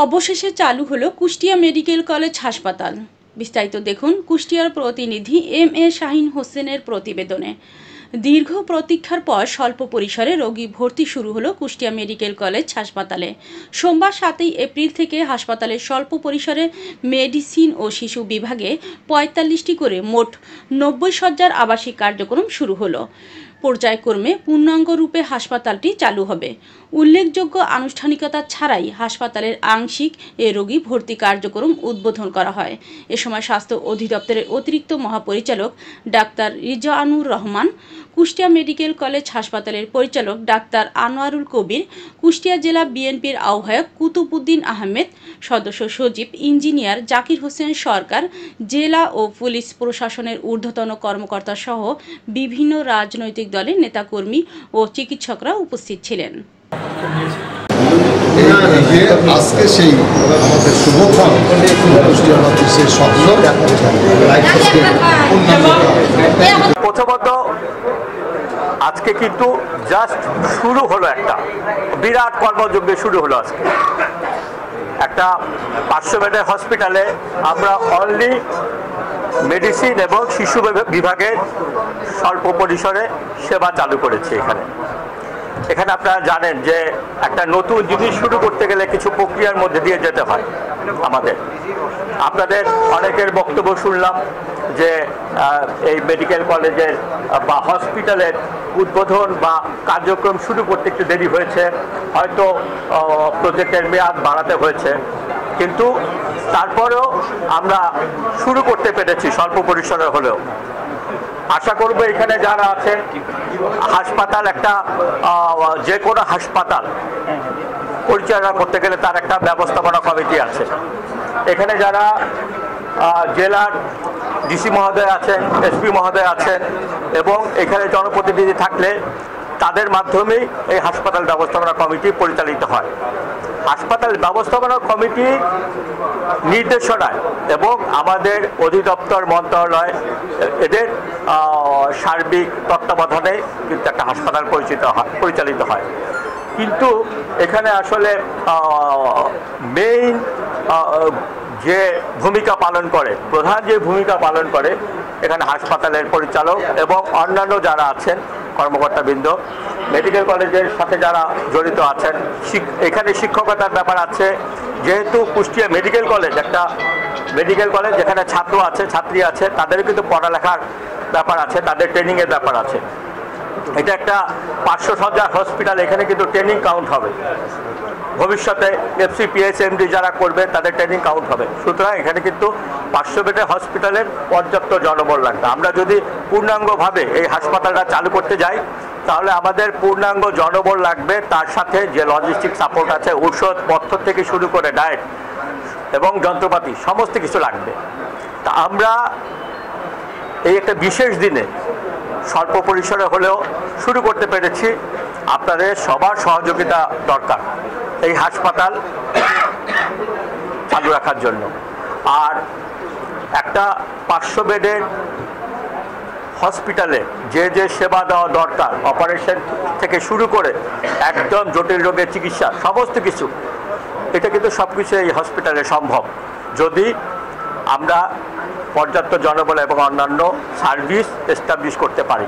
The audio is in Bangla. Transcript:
অবশেষে চালু হলো কুষ্টিয়া মেডিকেল কলেজ হাসপাতাল। বিস্তারিত দেখুন কুষ্টিয়ার প্রতিনিধি এম.এ. শাহীন হোসেনের প্রতিবেদনে। দীর্ঘ প্রতীক্ষার পর স্বল্প পরিসরে রোগী ভর্তি শুরু হলো কুষ্টিয়া মেডিকেল কলেজ হাসপাতালে। সোমবার 7 এপ্রিল থেকে হাসপাতালের স্বল্প পরিসরে মেডিসিন ও শিশু বিভাগে ৪৫টি করে মোট ৯০ শয্যার আবাসিক কার্যক্রম শুরু হলো। পর্যায়ক্রমে পূর্ণাঙ্গ রূপে হাসপাতালটি চালু হবে। উল্লেখযোগ্য আনুষ্ঠানিকতা ছাড়াই হাসপাতালের আংশিক এ রোগী ভর্তি কার্যক্রম উদ্বোধন করা হয়। এ সময় স্বাস্থ্য অধিদপ্তরের অতিরিক্ত মহাপরিচালক ডাক্তার রিজওয়ানুর রহমান, কুষ্টিয়া মেডিকেল কলেজ হাসপাতালের পরিচালক ডাক্তার আনোয়ারুল কবির, কুষ্টিয়া জেলা বিএনপির আহ্বায়ক কুতুবউদ্দিন আহমেদ, সদস্য সচিব ইঞ্জিনিয়ার জাকির হোসেন সরকার, জেলা ও পুলিশ প্রশাসনের ঊর্ধ্বতন কর্মকর্তা সহ বিভিন্ন রাজনৈতিক দলের নেতাকর্মী ও চিকিৎসকরা উপস্থিত ছিলেন। আজকে সেই আমাদের শুভক্ষণ সেই স্বপ্ন প্রথমত আজকে কিন্তু জাস্ট শুরু হলো, একটা বিরাট কর্মযজ্ঞ শুরু হলো। আজকে একটা 500 বেডের হসপিটালে আমরা অনলি মেডিসিন এবং শিশু বিভাগের স্বল্প পরিসরে সেবা চালু করেছি। এখানে আপনারা জানেন যে একটা নতুন জিনিস শুরু করতে গেলে কিছু প্রক্রিয়ার মধ্যে দিয়ে যেতে হয় আমাদের। আপনাদের অনেকের বক্তব্য শুনলাম যে এই মেডিকেল কলেজের বা হসপিটালের উদ্বোধন বা কার্যক্রম শুরু করতে একটু দেরি হয়েছে, হয়তো প্রজেক্টের মেয়াদ বাড়াতে হয়েছে, কিন্তু তারপরেও আমরা শুরু করতে পেরেছি স্বল্প পরিসরে হলেও। আশা করব এখানে যারা আছেন, হাসপাতাল একটা যে কোনো হাসপাতাল পরিচালনা করতে গেলে তার একটা ব্যবস্থাপনা কমিটি আছে। এখানে যারা জেলার ডিসি মহোদয় আছেন, এসপি মহোদয় আছেন এবং এখানে জনপ্রতিনিধি থাকলে তাদের মাধ্যমেই এই হাসপাতাল ব্যবস্থাপনা কমিটি পরিচালিত হয়। হাসপাতাল ব্যবস্থাপনা কমিটি নির্দেশনায় এবং আমাদের অধিদপ্তর মন্ত্রণালয় এদের সার্বিক তত্ত্বাবধানে কিন্তু একটা হাসপাতাল পরিচালিত হয়। কিন্তু এখানে আসলে মেইন যে ভূমিকা পালন করে, প্রধান যে ভূমিকা পালন করে এখানে হাসপাতালের পরিচালক এবং অন্যান্য যারা আছেন কর্মকর্তাবৃন্দ, মেডিকেল কলেজের সাথে যারা জড়িত আছেন। এখানে শিক্ষকতার ব্যাপার আছে, যেহেতু কুষ্টিয়া মেডিকেল কলেজ একটা মেডিকেল কলেজ যেখানে ছাত্র আছে, ছাত্রী আছে, তাদের কিন্তু পড়ালেখার ব্যাপার আছে, তাদের ট্রেনিংয়ের ব্যাপার আছে। এটা একটা 500 শয্যার হসপিটাল, এখানে কিন্তু ট্রেনিং কাউন্ট হবে। ভবিষ্যতে এফসি পিএইচএমডি যারা করবে তাদের ট্রেনিং কাউন্ট হবে। সুতরাং এখানে কিন্তু 500 বেডের হসপিটালের পর্যাপ্ত জনবল লাগবে। আমরা যদি পূর্ণাঙ্গভাবে এই হাসপাতালটা চালু করতে যাই তাহলে আমাদের পূর্ণাঙ্গ জনবল লাগবে, তার সাথে যে লজিস্টিক সাপোর্ট আছে, ঔষধপত্র থেকে শুরু করে ডায়েট এবং যন্ত্রপাতি সমস্ত কিছু লাগবে। তা আমরা এই একটা বিশেষ দিনে স্বল্প পরিসরে হলেও শুরু করতে পেরেছি। আপনাদের সবার সহযোগিতা দরকার এই হাসপাতাল চালু রাখার জন্য। আর একটা 500 বেডের হসপিটালে যে সেবা দেওয়া দরকার, অপারেশন থেকে শুরু করে একদম জটিল রোগের চিকিৎসা সমস্ত কিছু, এটা কিন্তু সব কিছু এই হসপিটালে সম্ভব যদি আমরা পর্যাপ্ত জনবল এবং অন্যান্য সার্ভিস এস্টাবলিশ করতে পারি।